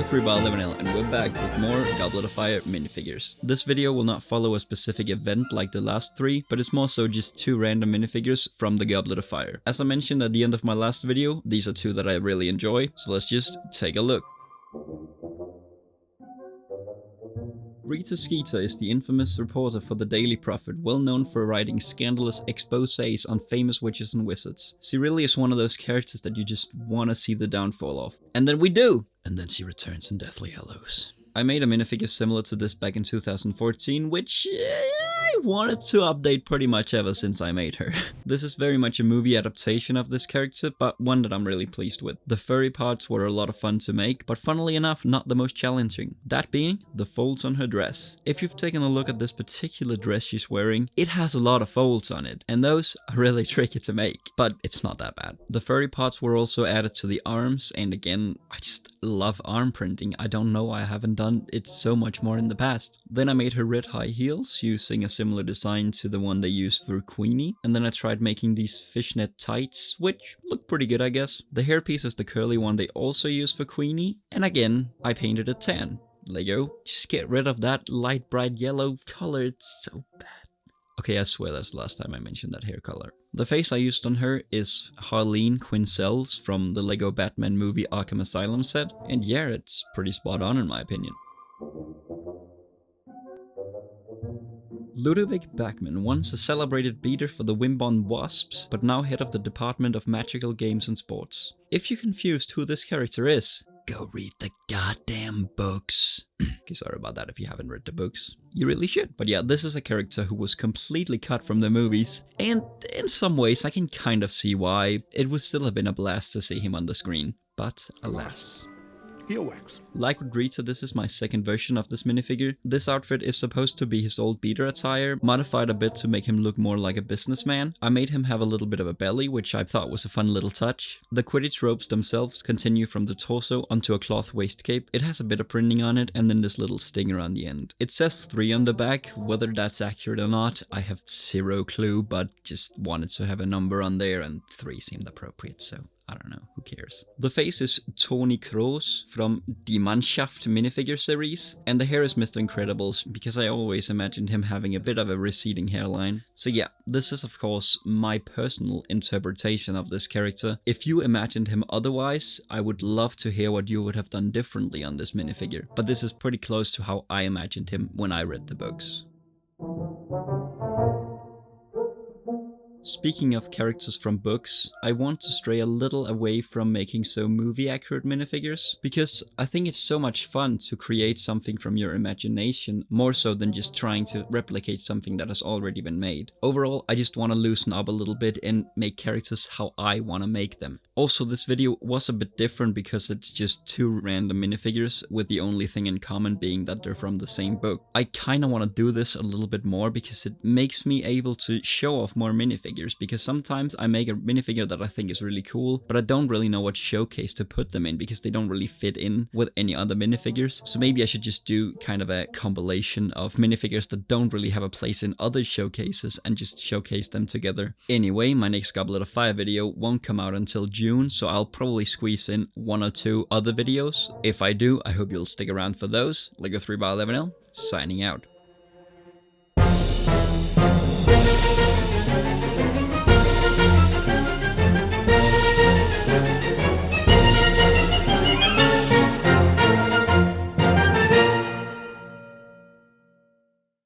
LEGO3x11L, and we're back with more Goblet of Fire minifigures. This video will not follow a specific event like the last three, but it's more so just two random minifigures from the Goblet of Fire. As I mentioned at the end of my last video, these are two that I really enjoy, so let's just take a look. Rita Skeeter is the infamous reporter for the Daily Prophet, well known for writing scandalous exposés on famous witches and wizards. She really is one of those characters that you just want to see the downfall of. And then we do! And then she returns in Deathly Hallows. I made a minifigure similar to this back in 2014, which I wanted to update pretty much ever since I made her. This is very much a movie adaptation of this character, but one that I'm really pleased with. The furry parts were a lot of fun to make, but funnily enough, not the most challenging. That being, the folds on her dress. If you've taken a look at this particular dress she's wearing, it has a lot of folds on it, and those are really tricky to make, but it's not that bad. The furry parts were also added to the arms, and again, I just love arm printing. I don't know why I haven't done it so much more in the past. Then I made her red high heels using a similar design to the one they used for Queenie, and then I tried making these fishnet tights, which look pretty good I guess. The hairpiece is the curly one they also used for Queenie, and again I painted it tan. Lego, just get rid of that light bright yellow color, it's so bad. Okay, I swear that's the last time I mentioned that hair color. The face I used on her is Harleen Quinzel's from the Lego Batman movie Arkham Asylum set, and yeah, it's pretty spot on in my opinion. Ludovic Bachmann, once a celebrated beater for the Wimbledon Wasps, but now head of the Department of Magical Games and Sports. If you're confused who this character is, go read the goddamn books. Okay, sorry about that if you haven't read the books. You really should. But yeah, this is a character who was completely cut from the movies, and in some ways I can kind of see why. It would still have been a blast to see him on the screen, but alas. Earwax. Like with Rita, this is my second version of this minifigure. This outfit is supposed to be his old beater attire, modified a bit to make him look more like a businessman. I made him have a little bit of a belly, which I thought was a fun little touch. The Quidditch ropes themselves continue from the torso onto a cloth waist cape. It has a bit of printing on it, and then this little stinger on the end. It says 3 on the back. Whether that's accurate or not, I have zero clue, but just wanted to have a number on there, and 3 seemed appropriate, so I don't know, who cares. The face is Tony Kroos from Die Mannschaft minifigure series, and the hair is Mr. Incredible's because I always imagined him having a bit of a receding hairline. So yeah, this is of course my personal interpretation of this character. If you imagined him otherwise, I would love to hear what you would have done differently on this minifigure, but this is pretty close to how I imagined him when I read the books. Speaking of characters from books, I want to stray a little away from making so movie-accurate minifigures, because I think it's so much fun to create something from your imagination, more so than just trying to replicate something that has already been made. Overall, I just want to loosen up a little bit and make characters how I want to make them. Also, this video was a bit different because it's just two random minifigures, with the only thing in common being that they're from the same book. I kinda want to do this a little bit more because it makes me able to show off more minifigures. Because sometimes I make a minifigure that I think is really cool, but I don't really know what showcase to put them in because they don't really fit in with any other minifigures. So maybe I should just do kind of a compilation of minifigures that don't really have a place in other showcases and just showcase them together. Anyway, my next Goblet of Fire video won't come out until June, so I'll probably squeeze in 1 or 2 other videos. If I do, I hope you'll stick around for those. LEGO3x11L, signing out.